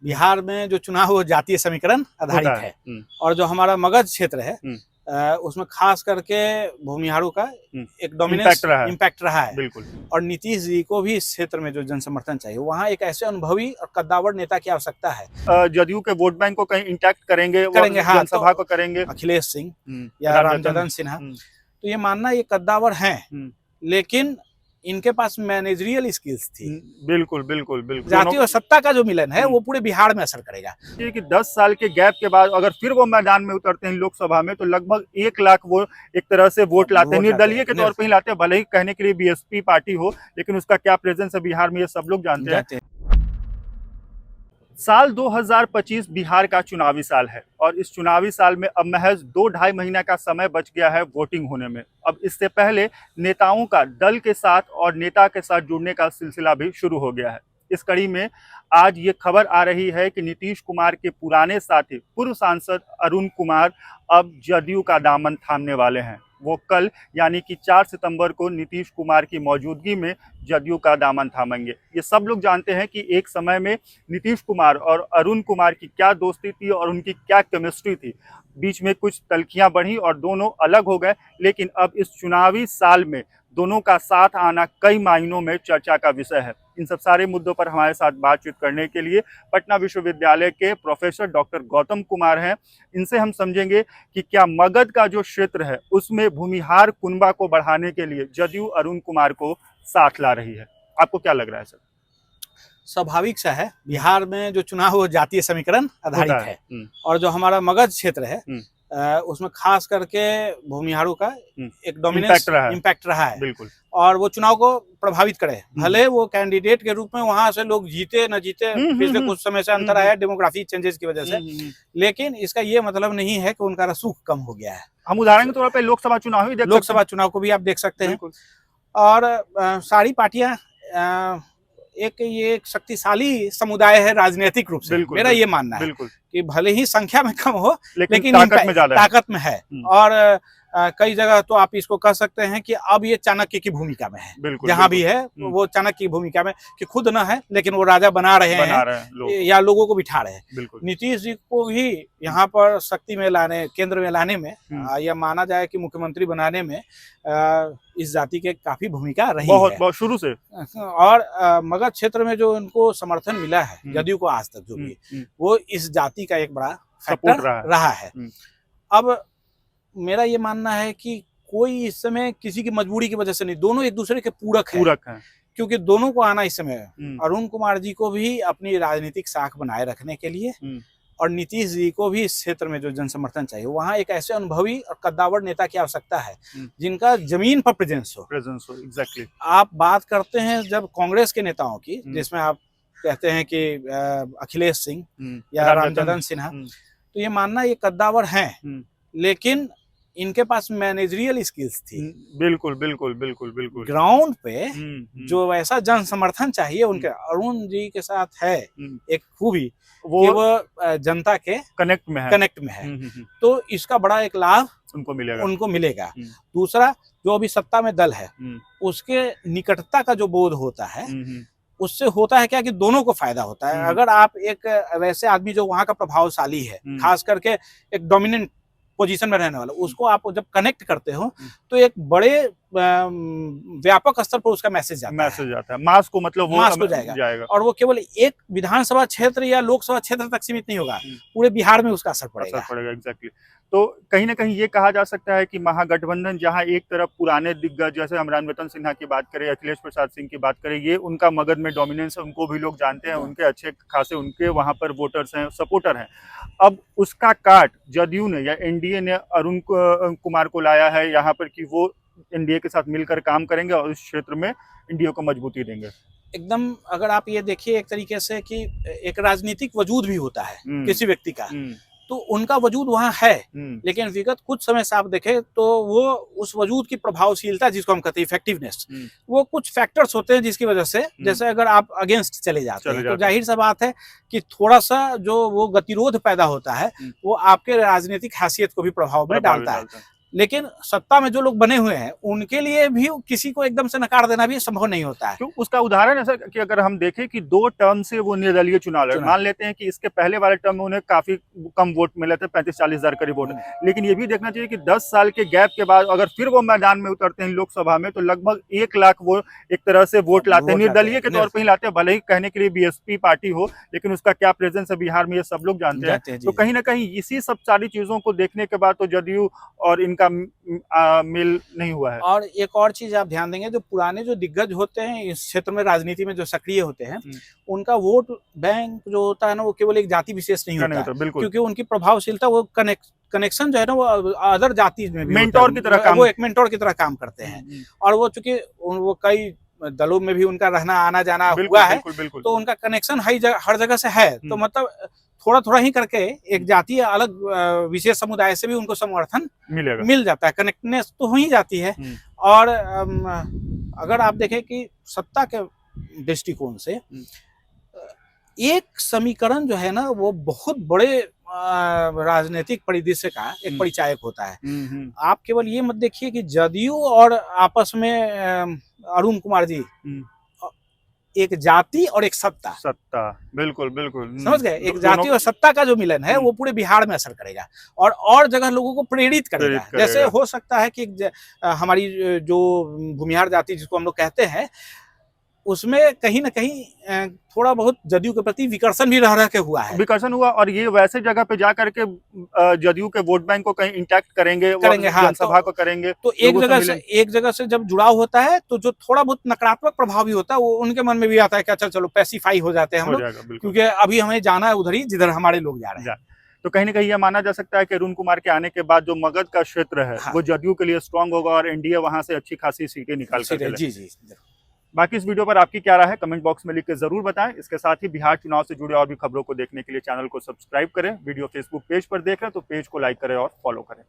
बिहार में जो चुनाव वो जातीय समीकरण आधारित है। और जो हमारा मगध क्षेत्र है उसमें खास करके भूमिहारों का एक डोमिनेंस इम्पैक्ट रहा है। बिल्कुल। और नीतीश जी को भी इस क्षेत्र में जो जनसमर्थन चाहिए, वहाँ एक ऐसे अनुभवी और कद्दावर नेता की आवश्यकता है। जदयू के वोट बैंक को कहीं इंटैक्ट करेंगे हाँ, जनसभा को करेंगे अखिलेश सिंह या रामजदन सिन्हा, तो ये मानना ये कद्दावर हैं, लेकिन इनके पास मैनेजरियल स्किल्स थी। बिल्कुल बिल्कुल बिल्कुल। जाति और सत्ता का जो मिलन है वो पूरे बिहार में असर करेगा। कि 10 साल के गैप के बाद अगर फिर वो मैदान में उतरते हैं लोकसभा में, तो लगभग 1 लाख वो एक तरह से वोट लाते हैं, निर्दलीय के तौर पर ही लाते हैं। भले ही कहने के लिए बीएसपी पार्टी हो, लेकिन उसका क्या प्रेजेंस है बिहार में ये सब लोग जानते हैं। साल 2025 बिहार का चुनावी साल है और इस चुनावी साल में अब महज 2-2.5 महीने का समय बच गया है वोटिंग होने में। अब इससे पहले नेताओं का दल के साथ और नेता के साथ जुड़ने का सिलसिला भी शुरू हो गया है। इस कड़ी में आज ये खबर आ रही है कि नीतीश कुमार के पुराने साथी पूर्व सांसद अरुण कुमार अब जदयू का दामन थामने वाले हैं। वो कल यानी कि 4 सितंबर को नीतीश कुमार की मौजूदगी में जदयू का दामन थामेंगे। ये सब लोग जानते हैं कि एक समय में नीतीश कुमार और अरुण कुमार की क्या दोस्ती थी और उनकी क्या केमिस्ट्री थी। बीच में कुछ तल्खियां बढ़ी और दोनों अलग हो गए, लेकिन अब इस चुनावी साल में दोनों का साथ आना कई मायनों में चर्चा का विषय है। इन सब सारे मुद्दों पर हमारे साथ बातचीत करने के लिए पटना विश्वविद्यालय के प्रोफेसर डॉक्टर गौतम कुमार हैं। इनसे हम समझेंगे कि क्या मगध का जो क्षेत्र है उसमें भूमिहार कुनबा को बढ़ाने के लिए जदयू अरुण कुमार को साथ ला रही है। आपको क्या लग रहा है सर? स्वाभाविक सा है, बिहार में जो चुनाव वो जातीय समीकरण आधारित है। और जो हमारा मगध क्षेत्र है उसमें खास करके भूमिहारों का एक डोमिनेंस इम्पैक्ट रहा है। बिल्कुल। और वो चुनाव को प्रभावित करे, भले वो कैंडिडेट के रूप में वहां से लोग जीते न जीते, पिछले कुछ समय से अंतर आया डेमोग्राफी चेंजेस की वजह से, लेकिन इसका ये मतलब नहीं है कि उनका रसूख कम हो गया है। हम उदाहरण के तौर पर लोकसभा चुनाव को भी आप देख सकते हैं। और सारी पार्टियां एक शक्तिशाली समुदाय है राजनीतिक रूप से। मेरा ये मानना है कि भले ही संख्या में कम हो लेकिन ताकत में है। और कई जगह तो आप इसको कह सकते हैं कि अब ये चाणक्य की भूमिका में है। जहां भी है वो चाणक्य की भूमिका में, कि खुद न है लेकिन वो राजा बना रहे हैं या लोगों को बिठा रहे हैं। नीतीश जी को भी यहाँ पर शक्ति में लाने, केंद्र में लाने में, यह माना जाए कि मुख्यमंत्री बनाने में इस जाति के काफी भूमिका रही है बहुत शुरू से। और मगध क्षेत्र में जो उनको समर्थन मिला है जदयू को आज तक, जो भी वो इस जाति का एक बड़ा फैक्टर रहा है। अब मेरा ये मानना है कि कोई इस समय किसी की मजबूरी की वजह से नहीं, दोनों एक दूसरे के पूरक हैं। क्योंकि दोनों को आना इस समय, अरुण कुमार जी को भी अपनी राजनीतिक साख बनाए रखने के लिए और नीतीश जी को भी इस क्षेत्र में जो जनसमर्थन चाहिए, वहाँ एक ऐसे अनुभवी और कद्दावर नेता की आवश्यकता है जिनका जमीन पर प्रेजेंस हो। एग्जैक्टली। आप बात करते हैं जब कांग्रेस के नेताओं की, जिसमें आप कहते हैं कि अखिलेश सिंह या रामजदन सिन्हा, तो ये मानना ये कद्दावर हैं, लेकिन इनके पास मैनेजरियल स्किल्स थी। बिल्कुल बिल्कुल बिल्कुल बिल्कुल। ग्राउंड पे जो ऐसा जन समर्थन चाहिए उनके, अरुण जी के साथ है एक खूबी, वो जनता के कनेक्ट में है। तो इसका बड़ा एक लाभ उनको मिलेगा। दूसरा, जो अभी सत्ता में दल है उसके निकटता का जो बोध होता है, उससे होता है क्या कि दोनों को फायदा होता है। अगर आप एक वैसे आदमी जो वहां का प्रभावशाली है, खास करके एक डोमिनेंट पोजीशन में रहने वाला, उसको आप जब कनेक्ट करते हो तो एक बड़े व्यापक स्तर पर उसका मैसेज जाता है। मास को, मतलब वो मास को जाएगा। और वो केवल एक विधानसभा क्षेत्र या लोकसभा क्षेत्र तक सीमित नहीं होगा, पूरे बिहार में उसका असर पड़ेगा। एग्जैक्टली। तो कहीं ना कहीं ये कहा जा सकता है कि महागठबंधन, जहां एक तरफ पुराने दिग्गज जैसे हम रामजदन सिन्हा की बात करें, अखिलेश प्रसाद सिंह की बात करें, ये उनका मगध में डोमिनेंस है, उनको भी लोग जानते हैं, उनके अच्छे खासे उनके वहां पर वोटर्स हैं, सपोर्टर हैं। अब उसका काट जदयू ने या एनडीए ने अरुण कुमार को लाया है यहाँ पर कि वो एनडीए के साथ मिलकर काम करेंगे और इस क्षेत्र में एनडीए को मजबूती देंगे। एकदम, अगर आप ये देखिए एक तरीके से कि एक राजनीतिक वजूद भी होता है किसी व्यक्ति का, तो उनका वजूद वहाँ है, लेकिन विगत कुछ समय से आप देखें तो वो उस वजूद की प्रभावशीलता, जिसको हम कहते हैं इफेक्टिवनेस, वो कुछ फैक्टर्स होते हैं जिसकी वजह से, जैसे अगर आप अगेंस्ट चले जाते हैं तो जाहिर सा बात है कि थोड़ा सा जो वो गतिरोध पैदा होता है वो आपके राजनीतिक हैसियत को भी प्रभाव में डालता है। लेकिन सत्ता में जो लोग बने हुए हैं उनके लिए भी किसी को एकदम से नकार देना भी संभव नहीं होता है। क्यों? उसका उदाहरण है सर कि अगर हम देखें कि 2 टर्म से वो निर्दलीय चुनाव लड़े, मान लेते हैं कि इसके पहले वाले टर्म में उन्हें काफी कम वोट मिले थे, 35-40 हजार करीब वोट, लेकिन ये भी देखना चाहिए कि 10 साल के गैप के बाद अगर फिर वो मैदान में उतरते हैं लोकसभा में, तो लगभग 1 लाख वो एक तरह से वोट लाते हैं, निर्दलीय के तौर पर ही लाते हैं, भले ही कहने के लिए बीएसपी पार्टी हो, लेकिन उसका क्या प्रेजेंस है बिहार में ये सब लोग जानते हैं। तो कहीं ना कहीं इसी सब सारी चीजों को देखने के बाद तो जदयू और इनका मेल नहीं हुआ है। और एक और चीज आप ध्यान देंगे, जो पुराने जो दिग्गज होते हैं इस क्षेत्र में, राजनीति में जो सक्रिय होते हैं, उनका वोट बैंक जो होता है ना, वो केवल एक जाति विशेष नहीं होता है, क्योंकि उनकी प्रभावशीलता, वो कनेक्शन जो है ना, वो अदर जाति में भी मेंटोर की तरह काम, वो एक मेंटोर की तरह काम करते हैं। और वो चूंकि वो कई दलों में भी उनका रहना आना जाना हुआ है, तो उनका कनेक्शन हर जगह से है। तो मतलब थोड़ा थोड़ा ही करके एक जातीय अलग विशेष समुदाय से भी उनको समर्थन मिल जाता है, कनेक्टनेस तो हो ही जाती है। और अगर आप देखें कि सत्ता के दृष्टिकोण से एक समीकरण जो है ना, वो बहुत बड़े राजनीतिक परिदृश्य का एक परिचायक होता है। आप केवल ये मत देखिए कि जदयू और आपस में अरुण कुमार जी, एक जाति और एक सत्ता, बिल्कुल बिल्कुल समझ गए, एक जाति और सत्ता का जो मिलन है वो पूरे बिहार में असर करेगा और जगह लोगों को प्रेरित करेगा। जैसे हो सकता है कि हमारी जो भूमिहार जाति जिसको हम लोग कहते हैं, उसमें कहीं ना कहीं थोड़ा बहुत जदयू के प्रति विकर्षण भी रह के हुआ है, विकर्षण हुआ। और ये वैसे जगह पे जा करके जदयू के वोट बैंक को कहीं इंटैक्ट करेंगे हाँ, जनसभा को करेंगे। तो एक जगह से जब जुड़ाव होता है, तो जो थोड़ा बहुत नकारात्मक प्रभाव भी होता है, वो उनके मन में भी आता है कि अच्छा चलो पैसिफाई हो जाते हैं हम लोग, क्योंकि अभी हमें जाना है उधर ही जिधर हमारे लोग जा रहे हैं। तो कहीं ना कहीं यह माना जा सकता है कि अरुण कुमार के आने के बाद जो मगध का क्षेत्र है, वो जदयू के लिए स्ट्रांग होगा और एनडीए वहां से अच्छी खासी सीटें निकाल कर। जी। बाकी इस वीडियो पर आपकी क्या राय है कमेंट बॉक्स में लिख के जरूर बताएं। इसके साथ ही बिहार चुनाव से जुड़े और भी खबरों को देखने के लिए चैनल को सब्सक्राइब करें। वीडियो फेसबुक पेज पर देख रहे हैं तो पेज को लाइक करें और फॉलो करें।